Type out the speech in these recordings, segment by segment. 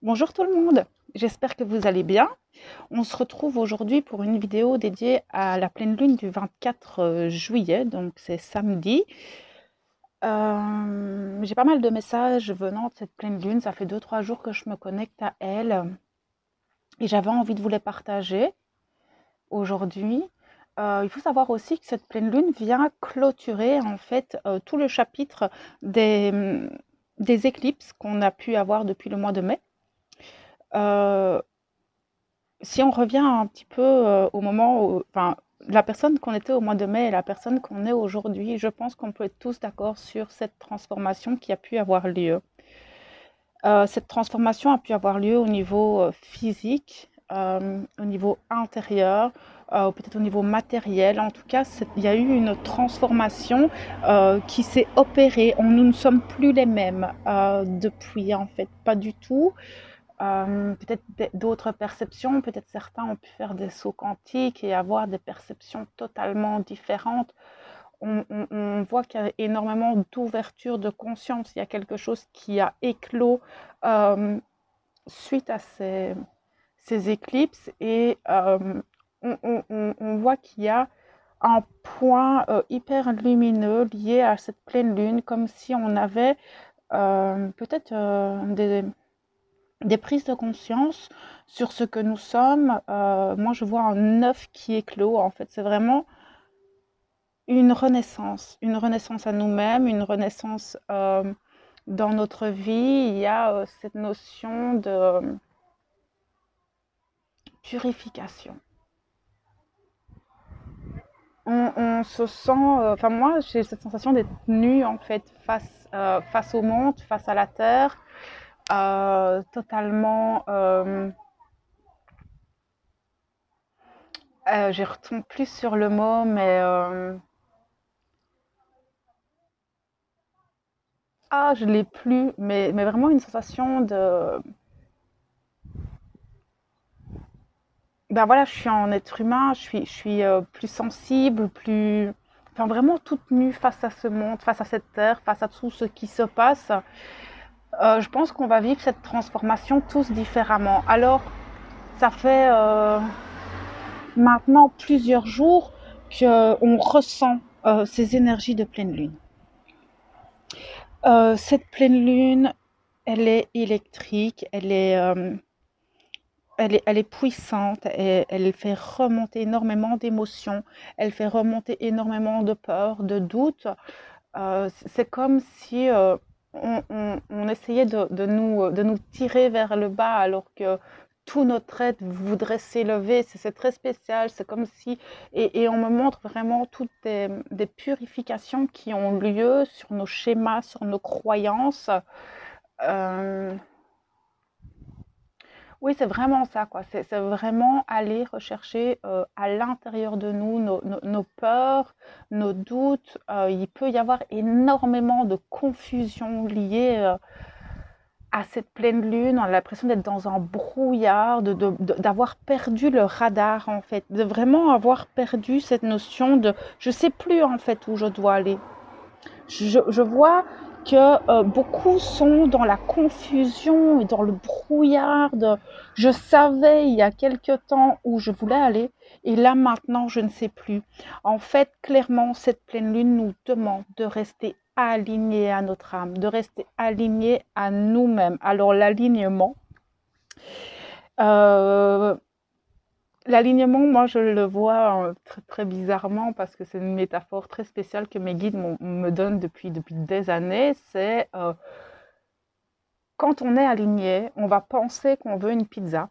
Bonjour tout le monde, j'espère que vous allez bien. On se retrouve aujourd'hui pour une vidéo dédiée à la pleine lune du 24 juillet, donc c'est samedi. J'ai pas mal de messages venant de cette pleine lune, ça fait 2-3 jours que je me connecte à elle et j'avais envie de vous les partager aujourd'hui. Il faut savoir aussi que cette pleine lune vient clôturer en fait tout le chapitre des éclipses qu'on a pu avoir depuis le mois de mai. Euh, Si on revient un petit peu au moment où, enfin, la personne qu'on était au mois de mai et la personne qu'on est aujourd'hui, je pense qu'on peut être tous d'accord sur cette transformation qui a pu avoir lieu. Cette transformation a pu avoir lieu au niveau physique, au niveau intérieur, peut-être au niveau matériel. En tout cas, il y a eu une transformation qui s'est opérée. Nous ne sommes plus les mêmes depuis, en fait, pas du tout. Peut-être d'autres perceptions, peut-être certains ont pu faire des sauts quantiques et avoir des perceptions totalement différentes. On voit qu'il y a énormément d'ouverture de conscience. Il y a quelque chose qui a éclos euh, suite à ces éclipses et on voit qu'il y a un point hyper lumineux lié à cette pleine lune, comme si on avait peut-être des prises de conscience sur ce que nous sommes. Moi, je vois un œuf qui éclot. En fait, c'est vraiment une renaissance à nous-mêmes, une renaissance dans notre vie. Il y a cette notion de purification. On se sent, enfin moi, j'ai cette sensation d'être nue en fait face au monde, face à la terre, totalement. Je retombe plus sur le mot, mais je l'ai plus, mais vraiment une sensation de. Ben voilà, je suis un être humain, je suis plus sensible, plus. Enfin, vraiment toute nue face à ce monde, face à cette terre, face à tout ce qui se passe. Je pense qu'on va vivre cette transformation tous différemment. Alors, ça fait maintenant plusieurs jours qu'on ressent ces énergies de pleine lune. Cette pleine lune, elle est électrique, elle est puissante, elle fait remonter énormément d'émotions, elle fait remonter énormément de peur, de doutes. C'est comme si on essayait de nous tirer vers le bas alors que tout notre être voudrait s'élever. C'est très spécial. C'est comme si. Et on me montre vraiment toutes des purifications qui ont lieu sur nos schémas, sur nos croyances. Euh, oui, c'est vraiment ça, quoi. C'est vraiment aller rechercher à l'intérieur de nous nos peurs, nos doutes. Il peut y avoir énormément de confusion liée à cette pleine lune. On a l'impression d'être dans un brouillard, d'avoir perdu le radar, en fait, de vraiment avoir perdu cette notion de je sais plus en fait où je dois aller. Je vois que beaucoup sont dans la confusion et dans le brouillard de je savais il y a quelque temps où je voulais aller et là maintenant je ne sais plus. En fait, clairement, cette pleine lune nous demande de rester alignés à notre âme, de rester alignés à nous-mêmes. Alors l'alignement, euh, l'alignement, moi, je le vois très, très bizarrement parce que c'est une métaphore très spéciale que mes guides me donnent depuis des années. C'est quand on est aligné, on va penser qu'on veut une pizza.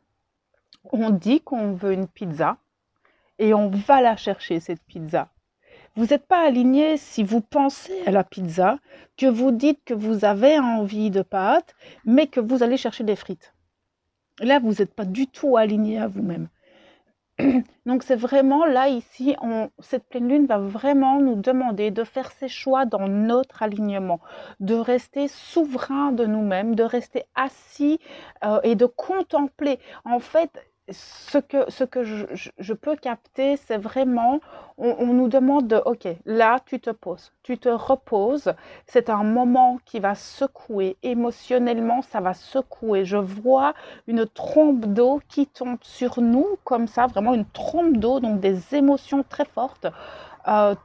On dit qu'on veut une pizza et on va la chercher, cette pizza. Vous n'êtes pas aligné si vous pensez à la pizza, que vous dites que vous avez envie de pâtes, mais que vous allez chercher des frites. Là, vous n'êtes pas du tout aligné à vous-même. Donc c'est vraiment là, ici, cette pleine lune va vraiment nous demander de faire ces choix dans notre alignement, de rester souverain de nous-mêmes, de rester assis et de contempler. En fait, ce que je peux capter, c'est vraiment, on nous demande de, ok, là, tu te poses, tu te reposes. C'est un moment qui va secouer, émotionnellement, ça va secouer. Je vois une trombe d'eau qui tombe sur nous, comme ça, vraiment une trombe d'eau, donc des émotions très fortes,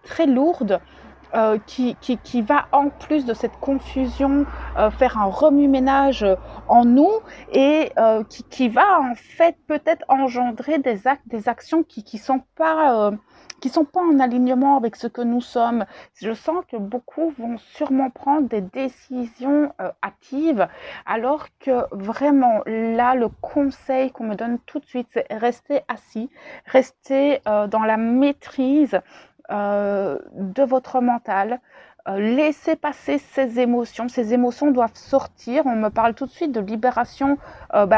très lourdes. Qui va en plus de cette confusion faire un remue-ménage en nous et qui va en fait peut-être engendrer des actes, des actions qui sont pas en alignement avec ce que nous sommes. Je sens que beaucoup vont sûrement prendre des décisions hâtives, alors que vraiment là, le conseil qu'on me donne tout de suite, c'est rester assis, rester dans la maîtrise de votre mental. Laissez passer ces émotions. Ces émotions doivent sortir. On me parle tout de suite de libération,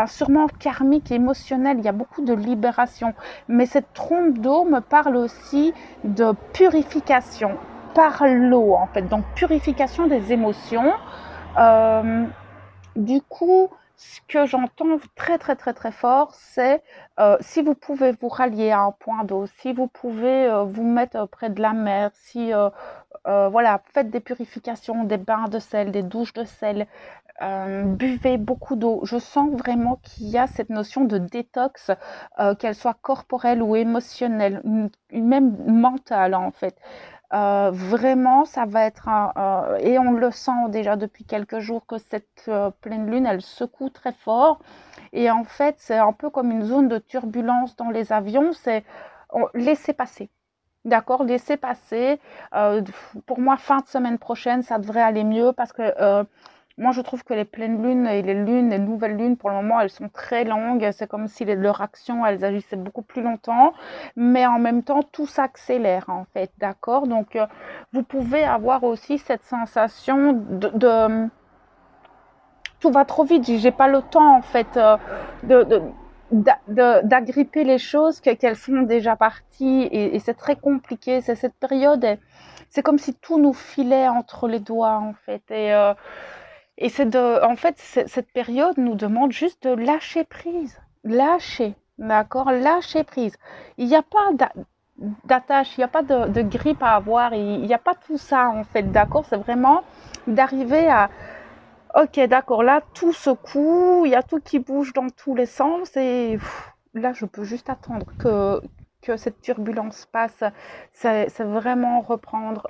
sûrement karmique, émotionnelle. Il y a beaucoup de libération. Mais cette trompe d'eau me parle aussi de purification par l'eau, en fait. Donc, purification des émotions. Du coup, ce que j'entends très très très très fort, c'est si vous pouvez vous rallier à un point d'eau, si vous pouvez vous mettre près de la mer, si voilà, faites des purifications, des bains de sel, des douches de sel, buvez beaucoup d'eau. Je sens vraiment qu'il y a cette notion de détox, qu'elle soit corporelle ou émotionnelle, même mentale en fait. Vraiment, ça va être et on le sent déjà depuis quelques jours que cette pleine lune, elle secoue très fort. Et en fait, c'est un peu comme une zone de turbulence dans les avions. C'est laisser passer. D'accord, laisser passer. Pour moi, fin de semaine prochaine, ça devrait aller mieux parce que moi, je trouve que les pleines lunes et les lunes, les nouvelles lunes, pour le moment, elles sont très longues. C'est comme si leur action, elles agissaient beaucoup plus longtemps. Mais en même temps, tout s'accélère, en fait. D'accord? Donc, vous pouvez avoir aussi cette sensation tout va trop vite. J'ai pas le temps, en fait, de d'agripper les choses qu'elles sont déjà parties et c'est très compliqué. C'est cette période, c'est comme si tout nous filait entre les doigts, en fait. Et c'est en fait, cette période nous demande juste de lâcher prise. Lâcher, d'accord? Lâcher prise. Il n'y a pas d'attache, il n'y a pas de grippe à avoir, il n'y a pas tout ça, en fait, d'accord? C'est vraiment d'arriver à, ok, d'accord, là, tout secoue, il y a tout qui bouge dans tous les sens et là, je peux juste attendre que cette turbulence passe. C'est vraiment reprendre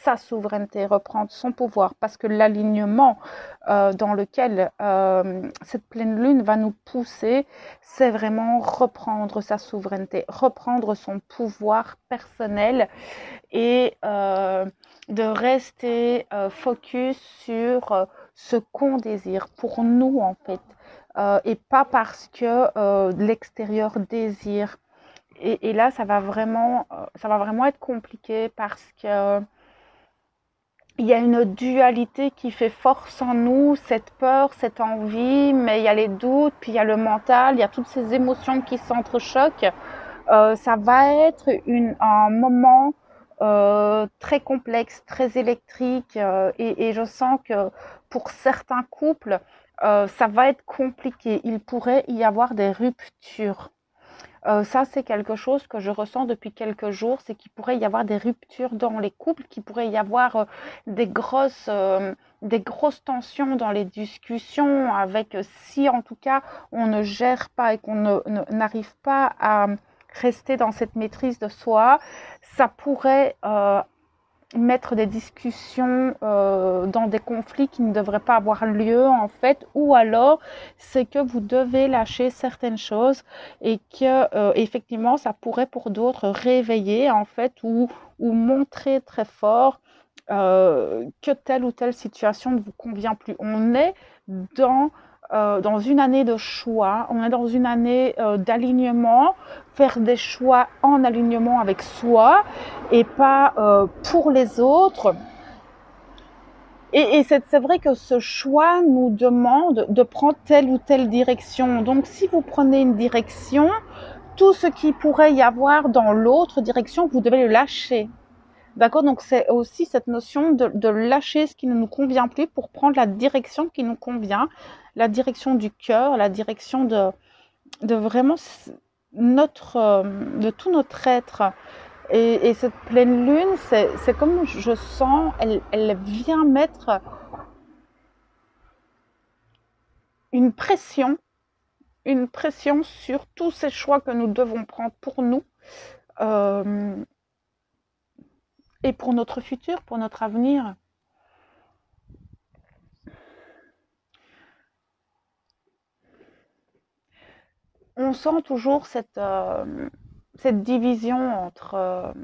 sa souveraineté, reprendre son pouvoir parce que l'alignement dans lequel cette pleine lune va nous pousser, c'est vraiment reprendre sa souveraineté, reprendre son pouvoir personnel et de rester focus sur ce qu'on désire pour nous en fait et pas parce que l'extérieur désire et là ça va vraiment être compliqué parce que il y a une dualité qui fait force en nous, cette peur, cette envie, mais il y a les doutes, puis il y a le mental, il y a toutes ces émotions qui s'entrechoquent. Ça va être un moment très complexe, très électrique et je sens que pour certains couples, ça va être compliqué. Il pourrait y avoir des ruptures. Ça, c'est quelque chose que je ressens depuis quelques jours, c'est qu'il pourrait y avoir des ruptures dans les couples, qu'il pourrait y avoir des grosses tensions dans les discussions avec si en tout cas on ne gère pas et qu'on n'arrive pas à rester dans cette maîtrise de soi, ça pourrait mettre des discussions dans des conflits qui ne devraient pas avoir lieu en fait, ou alors c'est que vous devez lâcher certaines choses et que effectivement ça pourrait pour d'autres réveiller en fait ou montrer très fort que telle ou telle situation ne vous convient plus. On est dans une année de choix, on est dans une année d'alignement, faire des choix en alignement avec soi et pas pour les autres. Et c'est vrai que ce choix nous demande de prendre telle ou telle direction. Donc si vous prenez une direction, tout ce qui pourrait y avoir dans l'autre direction, vous devez le lâcher. D'accord? Donc c'est aussi cette notion de lâcher ce qui ne nous convient plus pour prendre la direction qui nous convient, la direction du cœur, la direction de vraiment de tout notre être. Et cette pleine lune, c'est comme je sens, elle vient mettre une pression, une pression sur tous ces choix que nous devons prendre pour nous euh, et pour notre futur, pour notre avenir. On sent toujours cette division entre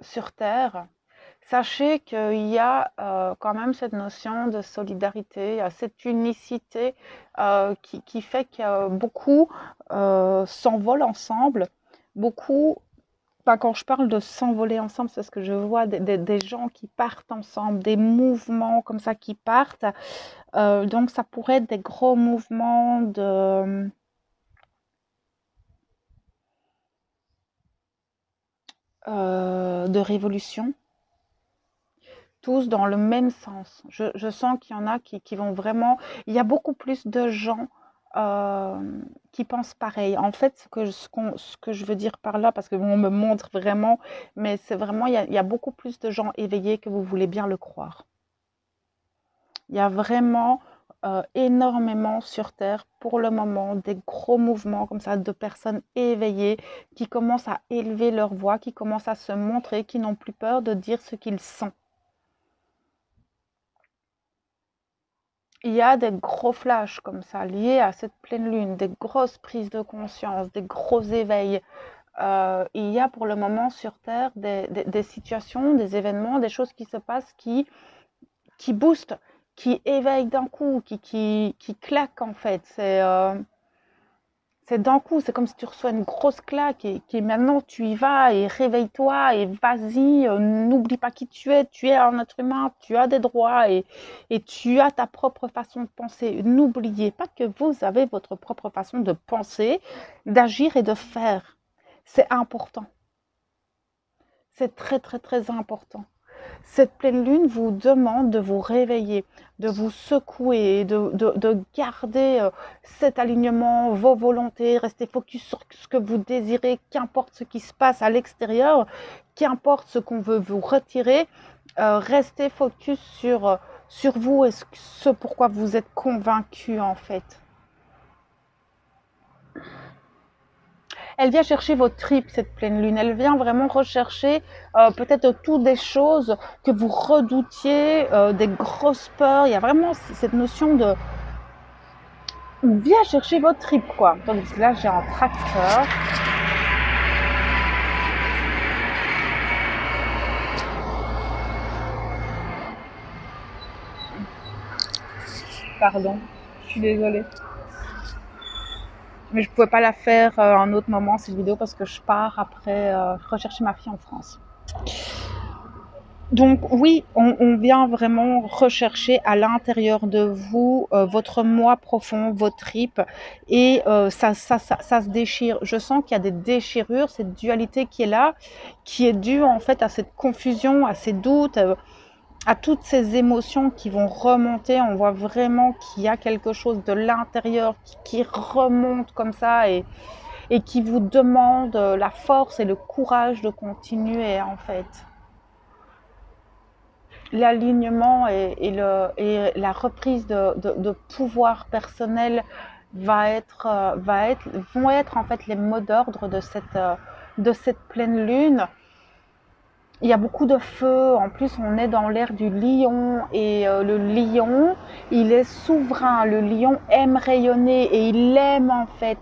sur Terre. Sachez qu'il y a quand même cette notion de solidarité, cette unicité qui fait que beaucoup s'envolent ensemble. Beaucoup, pas quand je parle de s'envoler ensemble, c'est ce que je vois, des gens qui partent ensemble, des mouvements comme ça qui partent. Donc ça pourrait être des gros mouvements de révolution, tous dans le même sens. Je sens qu'il y en a qui vont vraiment... Il y a beaucoup plus de gens qui pensent pareil. En fait, ce que je veux dire par là, parce qu'on me montre vraiment, mais c'est vraiment, il y a beaucoup plus de gens éveillés que vous voulez bien le croire. Il y a vraiment énormément sur Terre, pour le moment, des gros mouvements comme ça de personnes éveillées qui commencent à élever leur voix, qui commencent à se montrer, qui n'ont plus peur de dire ce qu'ils sont. Il y a des gros flashs comme ça liés à cette pleine lune, des grosses prises de conscience, des gros éveils. Il y a pour le moment sur Terre des situations, des événements, des choses qui se passent qui boostent, qui éveillent d'un coup, qui claquent en fait. C'est d'un coup, c'est comme si tu reçois une grosse claque et maintenant tu y vas et réveille-toi et vas-y, n'oublie pas qui tu es un être humain, tu as des droits et tu as ta propre façon de penser. N'oubliez pas que vous avez votre propre façon de penser, d'agir et de faire. C'est important. C'est très très très important. Cette pleine lune vous demande de vous réveiller, de vous secouer, de garder cet alignement, vos volontés, rester focus sur ce que vous désirez, qu'importe ce qui se passe à l'extérieur, qu'importe ce qu'on veut vous retirer, restez focus sur vous et ce pourquoi vous êtes convaincu en fait. Elle vient chercher vos tripes, cette pleine lune. Elle vient vraiment rechercher peut-être toutes des choses que vous redoutiez, des grosses peurs. Il y a vraiment cette notion de... Viens chercher vos tripes, quoi. Donc là, j'ai un tracteur. Pardon, je suis désolée. Mais je ne pouvais pas la faire à un autre moment, cette vidéo, parce que je pars après rechercher ma fille en France. Donc oui, on vient vraiment rechercher à l'intérieur de vous votre moi profond, vos tripes, et ça se déchire. Je sens qu'il y a des déchirures, cette dualité qui est là, qui est due en fait à cette confusion, à ces doutes, à toutes ces émotions qui vont remonter. On voit vraiment qu'il y a quelque chose de l'intérieur qui remonte comme ça et qui vous demande la force et le courage de continuer en fait. L'alignement et la reprise de pouvoir personnel vont être en fait les mots d'ordre de cette pleine lune. Il y a beaucoup de feu, en plus on est dans l'ère du lion et le lion, il est souverain, le lion aime rayonner et il aime en fait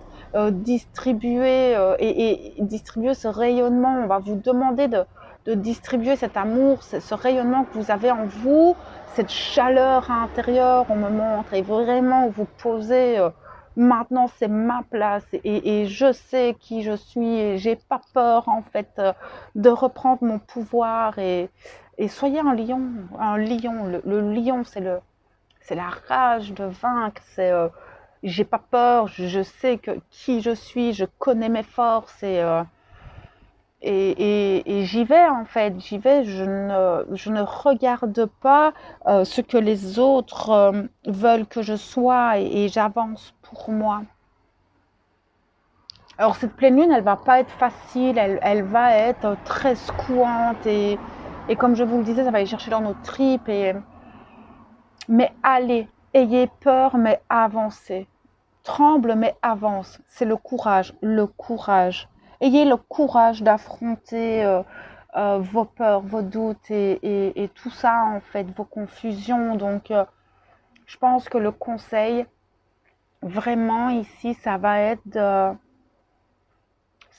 distribuer et distribuer ce rayonnement. On va vous demander de distribuer cet amour, ce rayonnement que vous avez en vous, cette chaleur intérieure, on me montre, et vraiment vous posez maintenant c'est ma place et je sais qui je suis et j'ai pas peur en fait de reprendre mon pouvoir et soyez un lion, un lion. Le lion c'est la rage de vaincre, c'est j'ai pas peur, je sais que qui je suis, je connais mes forces Et j'y vais en fait, j'y vais, je ne regarde pas ce que les autres veulent que je sois et j'avance pour moi. Alors cette pleine lune, elle va pas être facile, elle va être très secouante et comme je vous le disais, ça va aller chercher dans nos tripes. Mais allez, ayez peur, mais avancez. Tremble, mais avance. C'est le courage, le courage. Ayez le courage d'affronter vos peurs, vos doutes et tout ça, en fait, vos confusions. Donc, je pense que le conseil, vraiment ici, ça va être de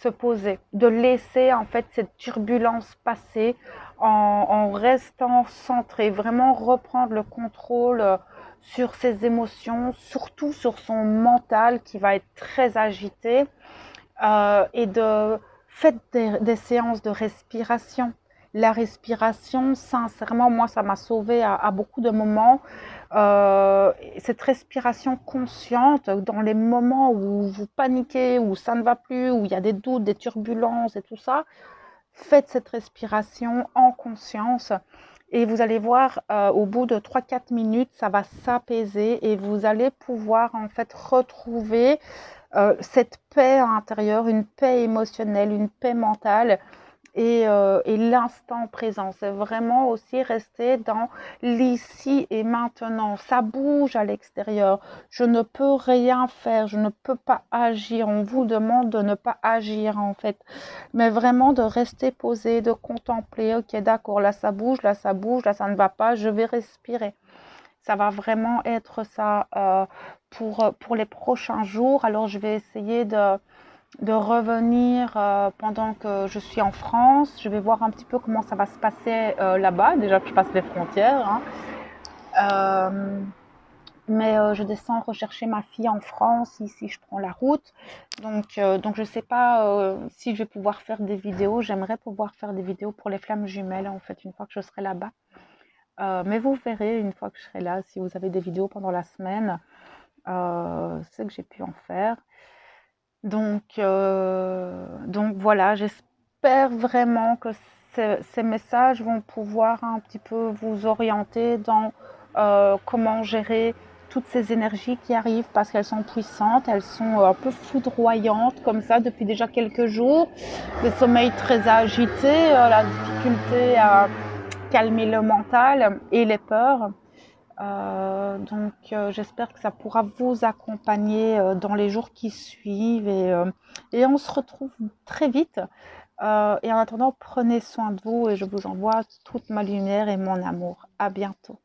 se poser, de laisser en fait cette turbulence passer en restant centré, vraiment reprendre le contrôle sur ses émotions, surtout sur son mental qui va être très agité et de faites des séances de respiration. La respiration, sincèrement, moi, ça m'a sauvé à beaucoup de moments. Cette respiration consciente dans les moments où vous paniquez, où ça ne va plus, où il y a des doutes, des turbulences et tout ça, faites cette respiration en conscience et vous allez voir au bout de 3-4 minutes, ça va s'apaiser et vous allez pouvoir en fait retrouver cette paix intérieure, une paix émotionnelle, une paix mentale et l'instant présent. C'est vraiment aussi rester dans l'ici et maintenant. Ça bouge à l'extérieur. Je ne peux rien faire. Je ne peux pas agir. On vous demande de ne pas agir en fait. Mais vraiment de rester posé, de contempler. Ok, d'accord, là ça bouge, là ça bouge, là ça ne va pas. Je vais respirer. Ça va vraiment être ça pour les prochains jours. Alors je vais essayer de revenir pendant que je suis en France. Je vais voir un petit peu comment ça va se passer là-bas, déjà que je passe les frontières. Hein. Mais je descends rechercher ma fille en France, ici je prends la route. Donc je ne sais pas si je vais pouvoir faire des vidéos. J'aimerais pouvoir faire des vidéos pour les flammes jumelles en fait, une fois que je serai là-bas. Mais vous verrez une fois que je serai là, si vous avez des vidéos pendant la semaine, c'est que j'ai pu en faire. Donc voilà, j'espère vraiment que ces messages vont pouvoir un petit peu vous orienter dans comment gérer toutes ces énergies qui arrivent parce qu'elles sont puissantes, elles sont un peu foudroyantes comme ça depuis déjà quelques jours. Le sommeil très agité, la difficulté à calmer le mental et les peurs. J'espère que ça pourra vous accompagner dans les jours qui suivent et on se retrouve très vite. Et en attendant, prenez soin de vous et je vous envoie toute ma lumière et mon amour. À bientôt.